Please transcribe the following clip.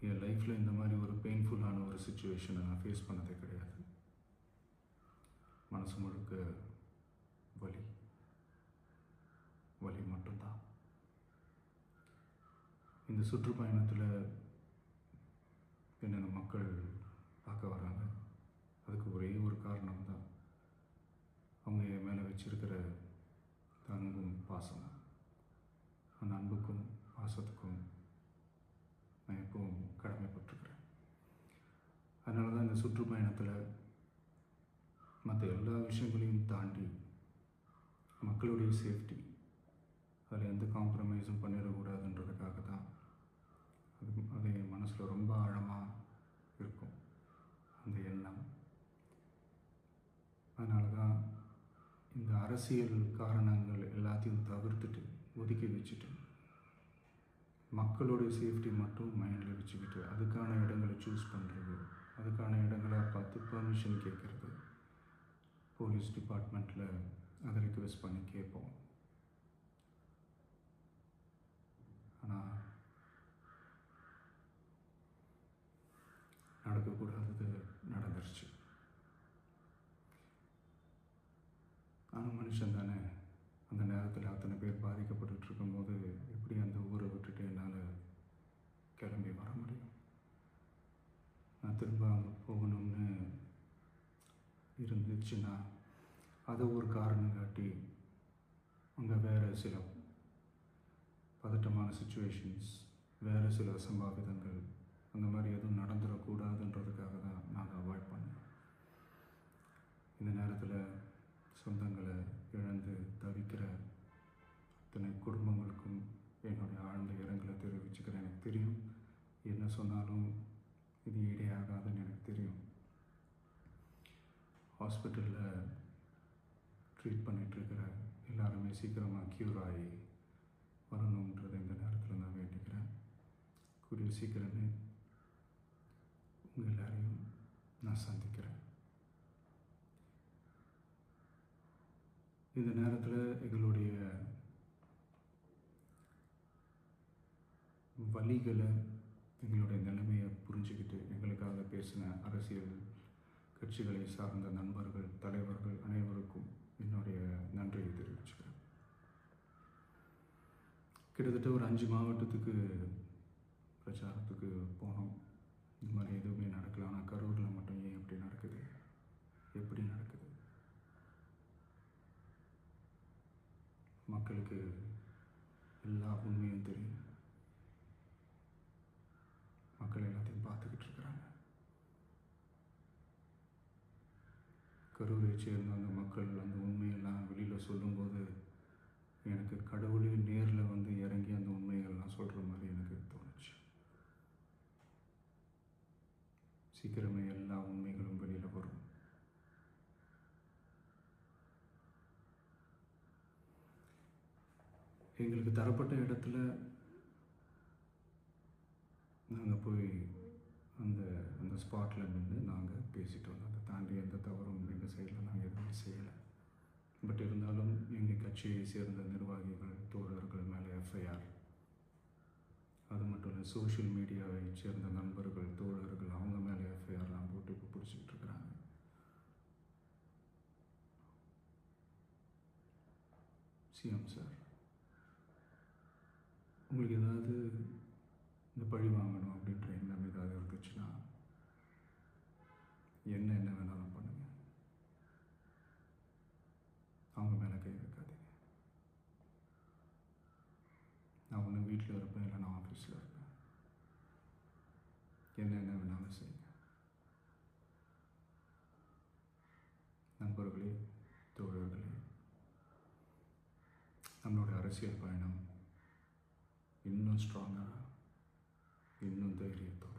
என் லைஃப்பில் இந்த மாதிரி ஒரு பெயின்ஃபுல்லான ஒரு சுச்சுவேஷனை நான் ஃபேஸ் பண்ணதே கிடையாது. மனசு முழுக்க வலி வலி மட்டும்தான். இந்த சுற்றுப்பயணத்தில் என்னென்ன மக்கள் பார்க்க வராங்க, அதுக்கு ஒரே ஒரு காரணம் தான், அவங்க என் மேலே வச்சிருக்கிற அன்பும் பாசமும். அந்த அன்புக்கும் பாசத்துக்கும் நான் எப்பவும் கடமைப்பட்டிருக்கிறேன். அதனால தான் இந்த சுற்றுப்பயணத்தில் மற்ற எல்லா விஷயங்களையும் தாண்டி மக்களுடைய சேஃப்டி, அதில் எந்த காம்ப்ரமைஸும் பண்ணிடக்கூடாதுன்றதுக்காக தான் அது என் மனசில் ரொம்ப ஆழமாக இருக்கும் அந்த எண்ணம். அதனால தான் இந்த அரசியல் காரணங்கள் எல்லாத்தையும் தவிர்த்துட்டு ஒதுக்கி வச்சுட்டு மக்களுடைய சேஃப்டி மட்டும் மைண்டில் வச்சுக்கிட்டு அதுக்கான இடங்களை சூஸ் பண்ணுறது, அதுக்கான இடங்களை பார்த்து பர்மிஷன் கேட்குறது, போலீஸ் டிபார்ட்மெண்ட்டில் அதை ரிக்வெஸ்ட் பண்ணி கேட்போம். ஆனால் நடக்கக்கூடாதது நடந்துருச்சு. ஆனால் மனுஷன் தானே, அந்த நேரத்தில் அத்தனை பேர் பாதிக்கப்பட்டு இருக்கும்போது எப்படி அந்த ஊரை விட்டுட்டு என்னால் கிளம்பி வர முடியும்? நான் திரும்ப அங்கே போகணும்னு இருந்துச்சுன்னா அதை ஒரு காரணம் காட்டி அங்கே வேறு சில பதட்டமான சுச்சுவேஷன்ஸ், வேறு சில அசம்பாவிதங்கள், அந்த மாதிரி எதுவும் நடந்துடக்கூடாதுன்றதுக்காக தான் நான் அவாய்ட் பண்ணேன். இந்த நேரத்தில் சொந்தங்களை இழந்து தவிக்கிற அத்தனை குடும்பங்களுக்கும் என்னுடைய ஆழ்ந்த இரங்கலை தெரிவிச்சுக்கிறேன். எனக்கு தெரியும், என்ன சொன்னாலும் இது ஈடேயாகாதுன்னு எனக்கு தெரியும். ஹாஸ்பிட்டலில் ட்ரீட் பண்ணிகிட்ருக்கிற எல்லாருமே சீக்கிரமாக க்யூர் ஆகி வரணுன்றதை இந்த நேரத்தில் நான் வேண்டிக்கிறேன். கூடிய சீக்கிரமே உங்கள் எல்லாரையும் நான் சந்திக்கிறேன். இந்த நேரத்தில் எங்களுடைய வலிகளை, எங்களுடைய நிலைமையை புரிஞ்சுக்கிட்டு எங்களுக்காக பேசின அரசியல் கட்சிகளை சார்ந்த நண்பர்கள், தலைவர்கள் அனைவருக்கும் என்னுடைய நன்றியை தெரிவிச்சுக்கிறேன். கிட்டத்தட்ட ஒரு 5 மாவட்டத்துக்கு பிரச்சாரத்துக்கு போனோம். இந்த மாதிரி எதுவுமே நடக்கல. ஆனால் கரூரில் மட்டும் ஏன் எப்படி நடக்குது, எப்படி நடக்குது? மக்களுக்கு எல்லா உண்மையும் தெரியும். மக்கள் எல்லாத்தையும் பார்த்துக்கிட்டு இருக்கிறாங்க. கரூரை சேர்ந்த அந்த மக்கள் அந்த உண்மையெல்லாம் வெளியில் சொல்லும்போது எனக்கு கடவுளே நேரில் வந்து இறங்கி அந்த உண்மைகள்லாம் சொல்கிற மாதிரி எனக்கு தோணுச்சு. சீக்கிரமே எல்லா உண்மைகளும் வெளியில் வரும். எங்களுக்கு தரப்பட்ட இடத்துல நாங்கள் போய் அந்த அந்த ஸ்பாட்டில் நின்று நாங்கள் பேசிட்டு வந்தோம். அதை தாண்டி எந்த தவறும் எங்கள் சைடில் நாங்கள் எதுவுமே செய்யலை. பட் இருந்தாலும் எங்கள் கட்சியை சேர்ந்த நிர்வாகிகள், தோழர்கள் மேலே எஃப்ஐஆர், அது மட்டும் இல்லை சோஷியல் மீடியாவை சேர்ந்த நண்பர்கள், தோழர்கள் அவங்க மேலே எஃப்ஐஆர்லாம் போட்டு இப்போ பிடிச்சிக்கிட்டு இருக்கிறாங்க. சிஎம் சார், உங்களுக்கு ஏதாவது இந்த பழி வாங்கணும் அப்படின்ற எண்ணம் ஏதாவது இருந்துச்சுன்னா என்ன வேணாலும் பண்ணுங்க. அவங்க மேலே கை வைக்காதீங்க. நான் ஒன்று வீட்டில் இருப்பேன், இல்லை நான் ஆஃபீஸில் இருப்பேன். என்ன வேணாலும் செய்யுங்க. நண்பர்களே, தோழர்களே, நம்மளோட அரசியல் பயணம் இன்னும் ஸ்ட்ராங்காக, இன்னும் தைரியத்தோட